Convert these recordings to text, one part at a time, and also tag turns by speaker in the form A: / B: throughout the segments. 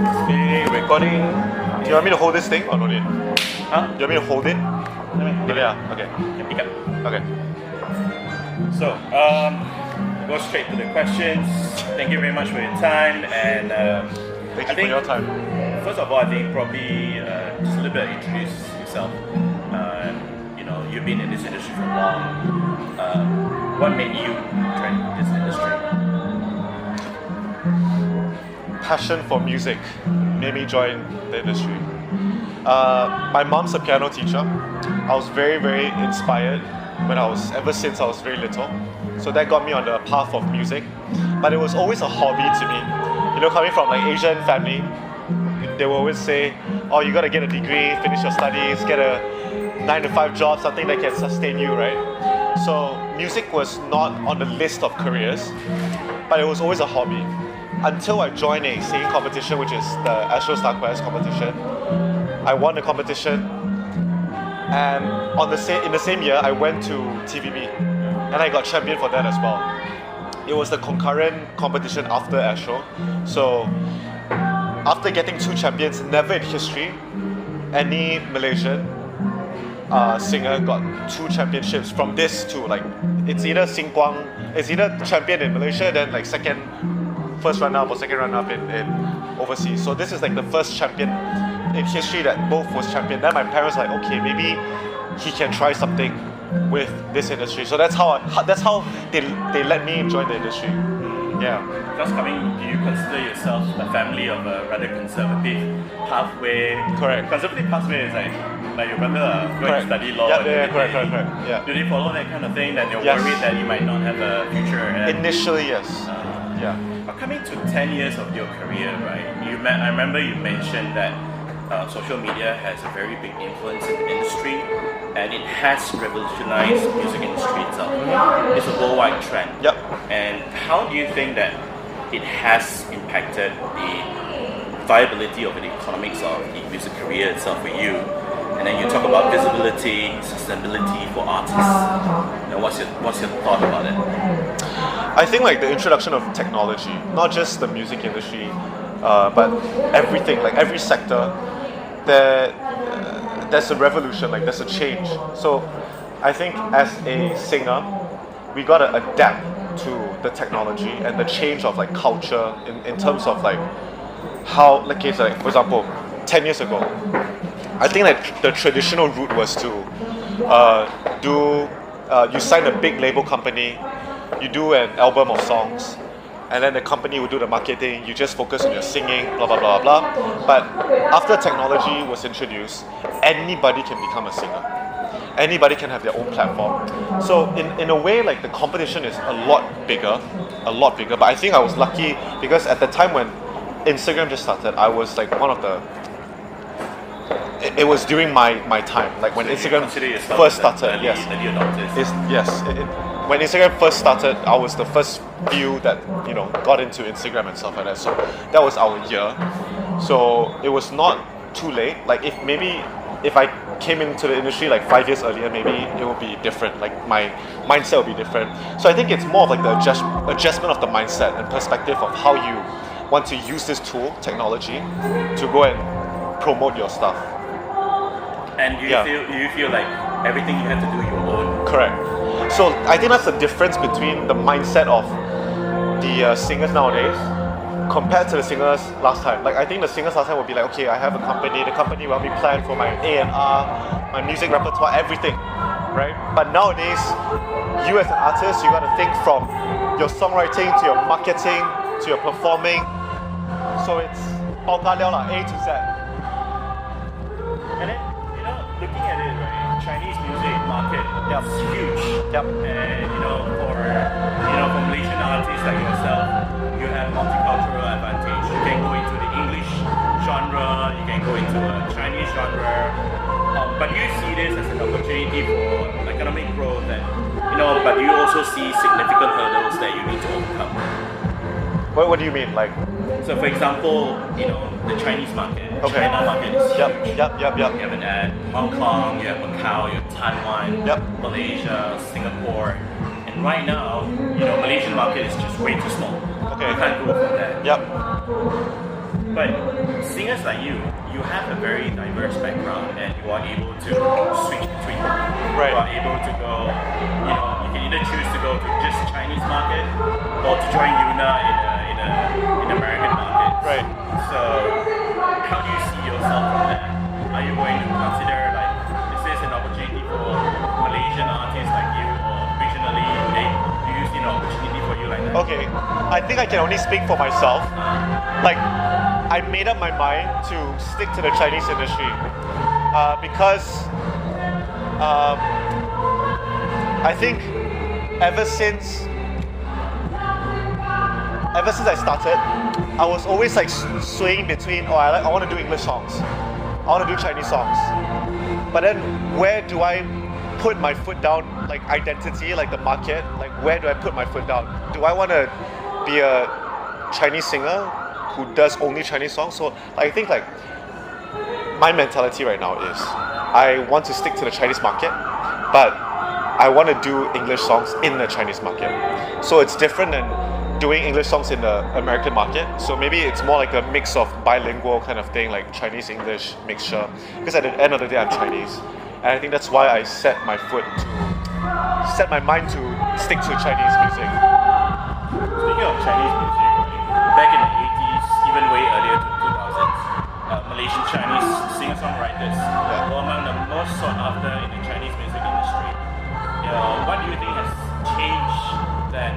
A: Okay, recording.
B: Do you want me to hold this thing or no need?
A: Huh?
B: Do you want me to hold it? Yeah, okay.
A: Pick up.
B: Okay.
A: So, go straight to the questions. Thank you very much for your time. And
B: Thank you for your time.
A: First of all, I think probably just a little bit introduce yourself. You've been in this industry for long. What made you join this industry?
B: Passion for music made me join the industry. My mom's a piano teacher. I was very, very inspired ever since I was very little. So that got me on the path of music. But it was always a hobby to me. Coming from like Asian family, they will always say, oh, you gotta get a degree, finish your studies, get a 9-to-5 job, something that can sustain you, right? So music was not on the list of careers, but it was always a hobby. Until I joined a singing competition, which is the Astro Star Quest competition. I won the competition, and in the same year, I went to TVB, and I got champion for that as well. It was the concurrent competition after Astro. So after getting 2 champions, never in history, any Malaysian singer got 2 championships from this to it's either champion in Malaysia, then first runner-up or second runner-up in overseas. So this is the first champion in history that both was champion. Then my parents were like, okay, maybe he can try something with this industry. So that's how they let me join the industry. Yeah.
A: Just do you consider yourself a family of a rather conservative pathway?
B: Correct.
A: Conservative pathway is like your brother going to study law.
B: Yeah, correct. Yeah.
A: Do they follow that kind of thing that you're
B: Yes.
A: worried that you might not have a future?
B: Initially, yes. Yeah.
A: But coming to 10 years of your career, right? I remember you mentioned that social media has a very big influence in the industry, and it has revolutionized the music industry itself. It's a worldwide trend.
B: Yep.
A: And how do you think that it has impacted the viability of the economics of the music career itself for you? And then you talk about visibility, sustainability for artists. And what's your thought about it?
B: I think the introduction of technology, not just the music industry, but everything, every sector, there's a revolution, there's a change. So I think as a singer, we gotta adapt to the technology and the change of culture in terms of how, for example, 10 years ago, I think the traditional route was to you sign a big label company, you do an album of songs, and then the company will do the marketing, you just focus on your singing, blah, blah, blah, blah. But after technology was introduced, anybody can become a singer. Anybody can have their own platform. So in a way, the competition is a lot bigger. But I think I was lucky because at the time when Instagram just started, I was one of the... It was during my time, when Instagram first started. Yes. When Instagram first started, I was the first few that got into Instagram and stuff like that. So that was our year. So it was not too late. If I came into the industry 5 years earlier, maybe it would be different. My mindset would be different. So I think it's more of the adjustment of the mindset and perspective of how you want to use this tool, technology, to go and promote your stuff.
A: And do you feel like everything you have to do your own?
B: Correct. So I think that's the difference between the mindset of the singers nowadays compared to the singers last time. I think the singers last time would be okay, I have a company, the company will help me plan for my A&R, my music repertoire, everything, right? But nowadays, you as an artist, you got to think from your songwriting to your marketing to your performing. So it's A to Z.
A: And then, looking at it, right, Chinese music market is huge.
B: Yep.
A: And for Malaysian artists like yourself, you have multicultural advantage. You can go into the English genre, you can go into a Chinese genre. But you see this as an opportunity for economic growth, and but you also see significant hurdles that you need to overcome.
B: What do you mean?
A: So for example, the Chinese market,
B: okay.
A: China market is huge.
B: Yep.
A: You have it at Hong Kong, you have Macau, you have Taiwan, Malaysia, Singapore. And right now, Malaysian market is just way too small.
B: Okay.
A: You can't grow from that.
B: Yep.
A: But singers like you have a very diverse background, and you are able to switch between.
B: Right.
A: You are able to go, you can either choose to go to just Chinese market or to join Yuna in American market.
B: Right.
A: So how do you see yourself from that? Are you going to consider like, is this an opportunity for Malaysian artists like you, or regionally, do you see an opportunity for you like that?
B: Okay, I think I can only speak for myself. Like, I made up my mind to stick to the Chinese industry because I think ever since I started, I was always like swaying between, I want to do English songs, I want to do Chinese songs, but then where do I put my foot down, like identity, like the market, like where do I put my foot down? Do I want to be a Chinese singer who does only Chinese songs? So I think like my mentality right now is I want to stick to the Chinese market, but I want to do English songs in the Chinese market. So it's different than doing English songs in the American market. So maybe it's more like a mix of bilingual kind of thing, like Chinese-English mixture. Because at the end of the day, I'm Chinese. And I think that's why I set my mind to stick to Chinese music.
A: Speaking of Chinese music, back in the 80s, even way earlier to the 2000s, Malaysian Chinese singer-songwriters were among the most sought after in the Chinese music industry. What do you think has changed then?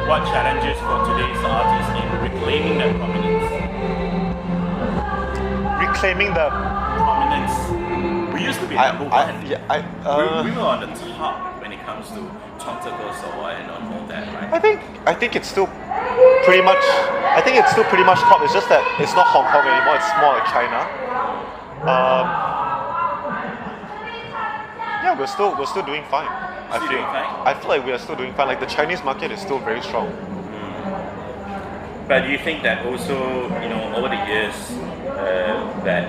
A: What challenges for today's artists in reclaiming their prominence?
B: Reclaiming the
A: prominence. We used to be number one. We were on the top when it comes to Tongzego Soa and all that, right?
B: I think it's still pretty much. I think it's still pretty much top. It's just that it's not Hong Kong anymore. It's more like China. Yeah, we're still doing fine. I feel like we are still doing fine. Like the Chinese market is still very strong.
A: But do you think that also, over the years, that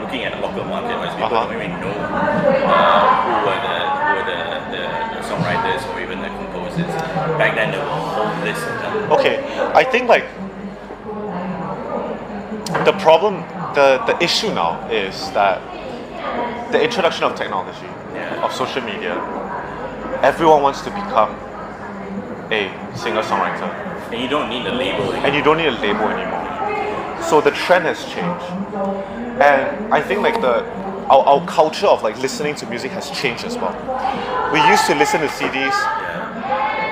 A: looking at the local market, as people don't even know who were the songwriters or even the composers. Back then, there were a whole list of them.
B: Okay, I think like the problem, the issue now is that the introduction of technology, of social media, everyone wants to become a singer-songwriter.
A: And you don't need a label
B: anymore. So the trend has changed. And I think like our culture of like listening to music has changed as well. We used to listen to CDs.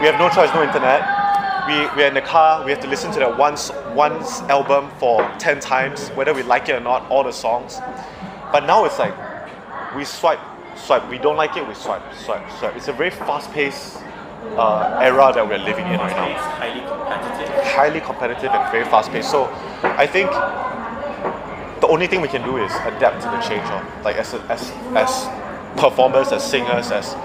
B: We have no choice, no internet. We're in the car, we have to listen to that once album for 10 times, whether we like it or not, all the songs. But now it's like, we swipe, we don't like it, we swipe. It's a very fast-paced era that we're living in right now. Highly competitive and very fast-paced. So I think the only thing we can do is adapt to the change of, like as performers, as singers, as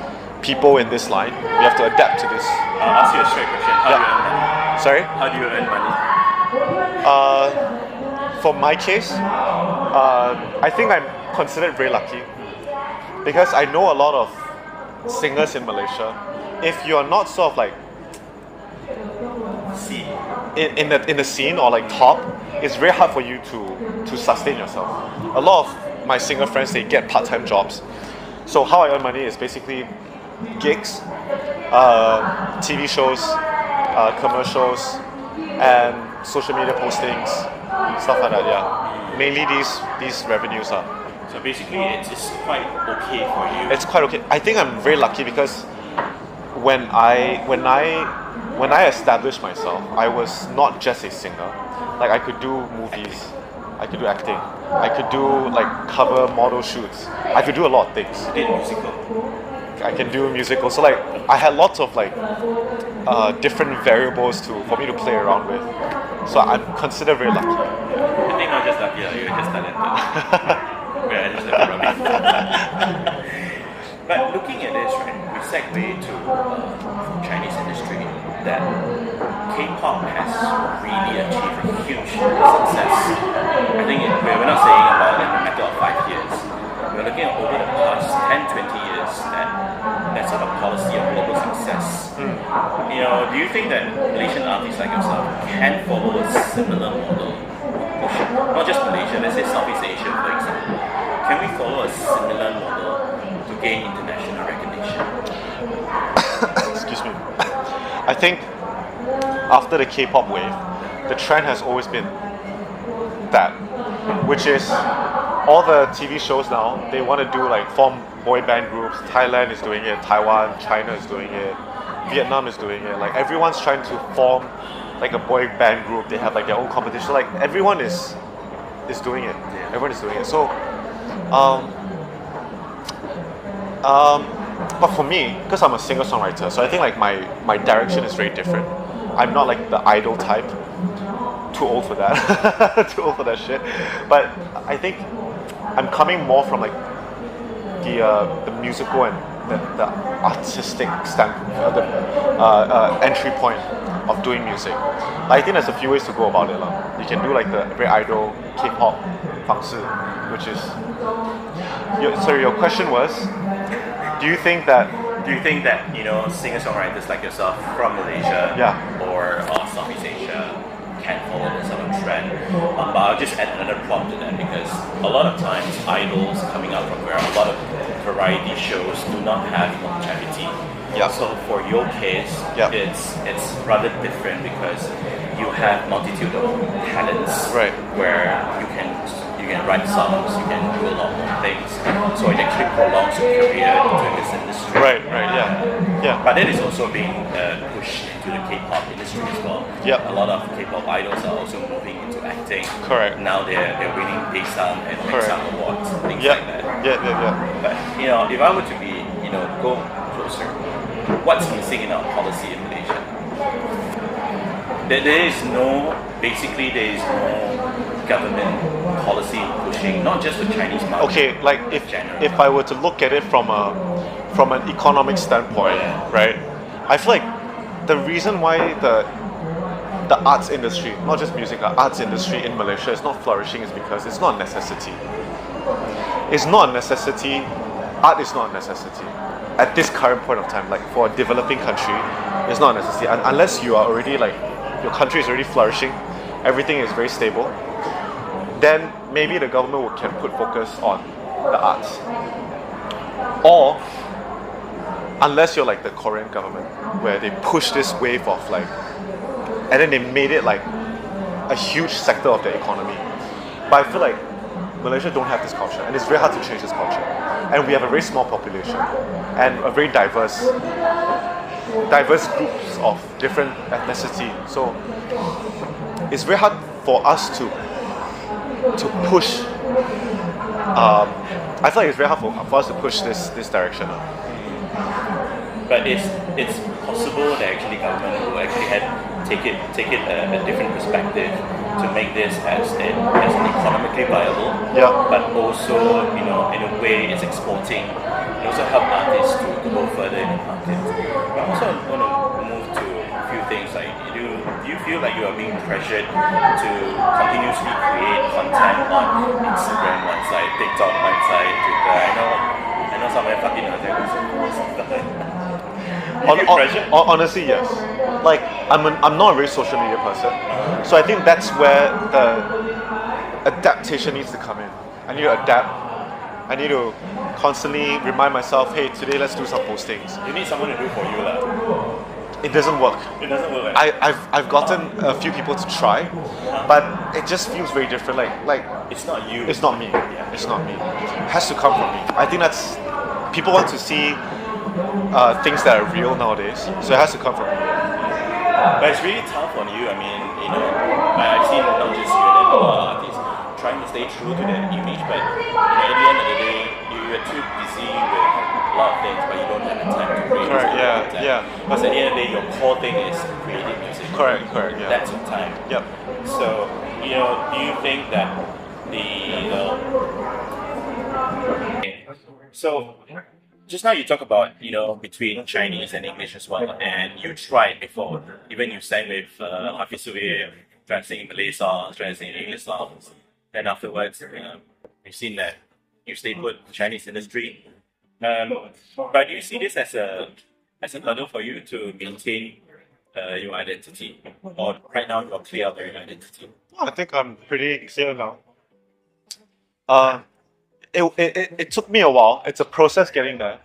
B: people in this line, we have to adapt to this.
A: I'll ask you a straight question. How do you earn money?
B: Sorry?
A: How do you earn money?
B: For my case, I think I'm considered very lucky because I know a lot of singers in Malaysia. If you're not sort of like in the scene or like top, it's very hard for you to sustain yourself. A lot of my singer friends, they get part-time jobs. So how I earn money is basically gigs, TV shows, commercials, and social media postings, stuff like that. Yeah, mainly these revenues are.
A: So basically, it's quite okay for you.
B: It's quite okay. I think I'm very lucky because when I established myself, I was not just a singer. Like I could do movies, I could do acting, I could do like cover model shoots. I could do a lot of things.
A: You did musical.
B: I can do musical. So like I had lots of like different variables for me to play around with. So I'm considered very lucky.
A: I think not just lucky, you're just talented. Yeah, just like rubbish. But looking at this, right, we segue to Chinese industry that K-pop has really achieved a huge success. I think we're not saying about in a matter of 5 years. We're looking at over the past 10, 20 years that sort of policy of global success.
B: Mm.
A: Do you think that Malaysian artists like yourself can follow a similar model not just Malaysia, let's say Southeast Asia, for example, can we follow a similar model to gain international recognition?
B: Excuse me. I think after the K-pop wave, the trend has always been that, which is all the TV shows now, they want to do like form boy band groups. Thailand is doing it, Taiwan, China is doing it, Vietnam is doing it. Like everyone's trying to form like a boy band group. They have like their own competition. Like everyone is doing it. Everyone is doing it. So, but for me, because I'm a singer-songwriter, so I think like my direction is very different. I'm not like the idol type. Too old for that. Too old for that shit. But I think I'm coming more from like the musical and the artistic standpoint, the entry point of doing music. I think there's a few ways to go about it. You can do like the very idol K-pop 方式, which is. Sorry, your question was, do you think that
A: singer-songwriters like yourself from Malaysia or Southeast Asia can follow this sort of trend? But I'll just add another prompt to that, because a lot of times idols coming out from where a lot of variety shows do not have longevity. So for your case, it's rather different because you have multitude of talents where you can write songs, you can do a lot more things. So it actually prolongs your career into this industry.
B: Yeah.
A: But that is also being pushed into the K-pop industry as well. A lot of K-pop idols are also moving into acting.
B: Correct.
A: Now they're winning Daesung and Daesung awards, things like that. But if I were to be go closer, what's missing in our policy in Malaysia? There is no government policy pushing not just the Chinese market.
B: Okay, like if I were to look at it from an economic standpoint, right? I feel like the reason why the arts industry, not just music, the arts industry in Malaysia is not flourishing is because it's not a necessity. It's not a necessity. Art is not a necessity at this current point of time. Like for a developing country, it's not a necessity. And unless you are already like your country is already flourishing, everything is very stable, then maybe the government can put focus on the arts. Or unless you're like the Korean government, where they push this wave of like, and then they made it like a huge sector of the economy. But I feel like Malaysia don't have this culture, and it's very hard to change this culture. And we have a very small population and a very diverse groups of different ethnicity. So it's very hard for us to push. I feel like it's very hard for us to push this direction.
A: But it's possible that actually government will actually take it a different perspective to make this as an economically viable. But also in a way it's exporting. It also help artists to go further in the market. But I also want to move to a few things like do you feel like you are being pressured to continuously create content on Instagram one side, TikTok one side, Twitter? I know some of fucking
B: honestly, yes. Like I'm not a very social media person, so I think that's where the adaptation needs to come in. I need to adapt. I need to constantly remind myself, hey, today let's do some postings.
A: You need someone to do for you, lah.
B: It doesn't work.
A: It doesn't work. Right?
B: I've gotten a few people to try, but it just feels very different. Like
A: it's not you.
B: It's not me. It's not me. It has to come from me. I think that's people want to see things that are real nowadays, so it has to come from me.
A: But it's really tough on you. I mean, I've seen not just you and other artists trying to stay true to their image, but at the end of the day, you're too busy with a lot of things, but you don't have the time to create.
B: Correct. Yeah.
A: Because at the end of the day, your core thing is creating music.
B: Correct. Yeah.
A: That's your time.
B: Yep.
A: So, do you think that So, just now you talk about between Chinese and English as well, and you tried before. Even you sang with Hafiz Suir, trying to sing Malay songs, trying to sing English songs. Then afterwards, you've seen that you stayed put Chinese industry. But do you see this as a hurdle for you to maintain your identity, or right now you're clear of your identity?
B: I think I'm pretty clear now. Uh, it took me a while. It's a process getting there.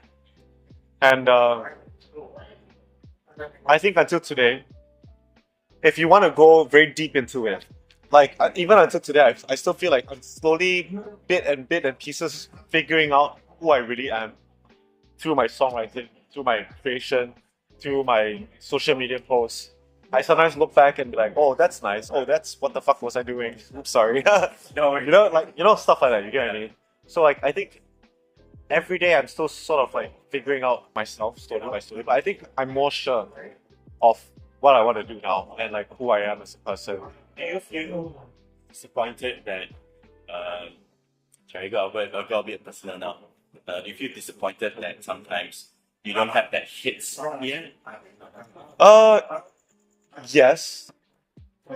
B: And I think until today, if you want to go very deep into it, like even until today, I still feel like I'm slowly, bit and pieces, figuring out who I really am through my songwriting, through my creation, through my social media posts. I sometimes look back and be like, oh, that's nice. Oh, that's what the fuck was I doing? Oops, sorry.
A: No,
B: stuff like that. You get what I mean? So like, I think every day I'm still sort of like figuring out myself slowly by slowly. But I think I'm more sure of what I want to do now and like who I am as a person.
A: do you feel disappointed that, sorry, I'll go a bit personal now. Do you feel disappointed that sometimes you don't have that hits yet?
B: Yes.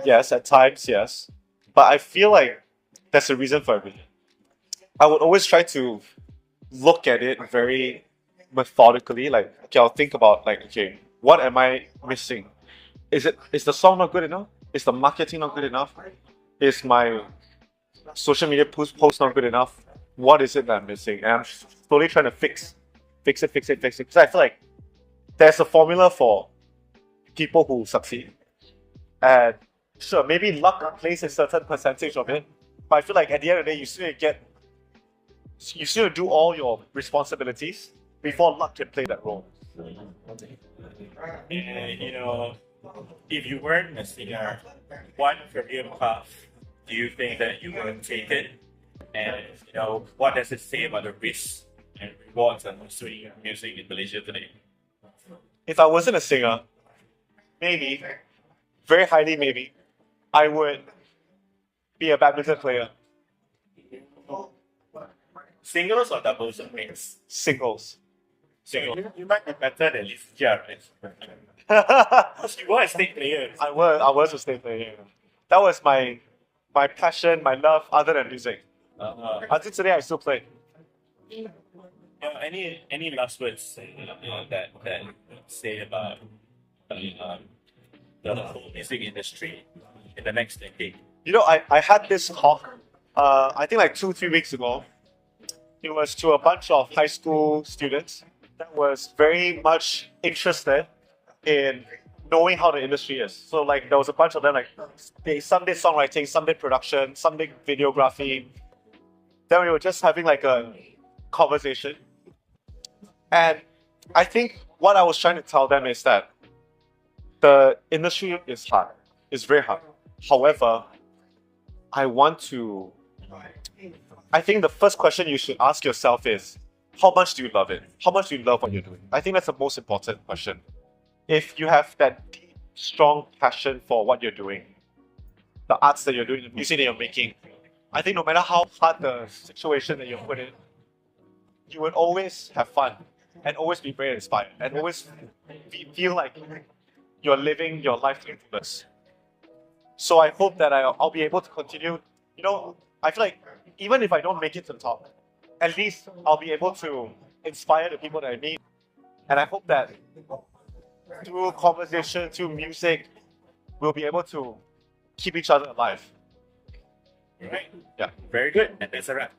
B: Yes, at times, yes. But I feel like there's a reason for everything. I would always try to look at it very methodically. Like, okay, I'll think about like, okay, what am I missing? Is the song not good enough? Is the marketing not good enough? Is my social media post not good enough? What is it that I'm missing? And I'm slowly trying to fix it. Because I feel like there's a formula for people who succeed. And sure, maybe luck plays a certain percentage of it. But I feel like at the end of the day, you still need to do all your responsibilities before luck can play that role.
A: And if you weren't a singer, what career path do you think that you would take it? And what does it say about the risks and rewards of pursuing music in Malaysia today?
B: If I wasn't a singer, maybe, very highly maybe, I would be a badminton player.
A: Singles or doubles or mix?
B: Singles.
A: You might be better than Liz Jia, right? Because you were a state player.
B: I was a state player. That was my passion, my love, other than music. Until today, I still play.
A: Any last words that say about the whole music industry in the next decade?
B: I had this talk, I think like 2-3 weeks ago. It was to a bunch of high school students that was very much interested in knowing how the industry is. So like there was a bunch of them, like some did songwriting, some did production, some did videography. Then we were just having like a conversation. And I think what I was trying to tell them is that the industry is hard. It's very hard. However, I think the first question you should ask yourself is, how much do you love it? How much do you love what you're doing? I think that's the most important question. If you have that deep, strong passion for what you're doing, the arts that you're doing, the music that you're making, I think no matter how hard the situation that you're put in, you would always have fun and always be very inspired and always feel like you're living your life to the fullest. So I hope that I'll be able to continue. I feel like even if I don't make it to the top, at least I'll be able to inspire the people that I meet. And I hope that through conversation, through music, we'll be able to keep each other alive.
A: Right.
B: Yeah.
A: Very good. And that's a wrap.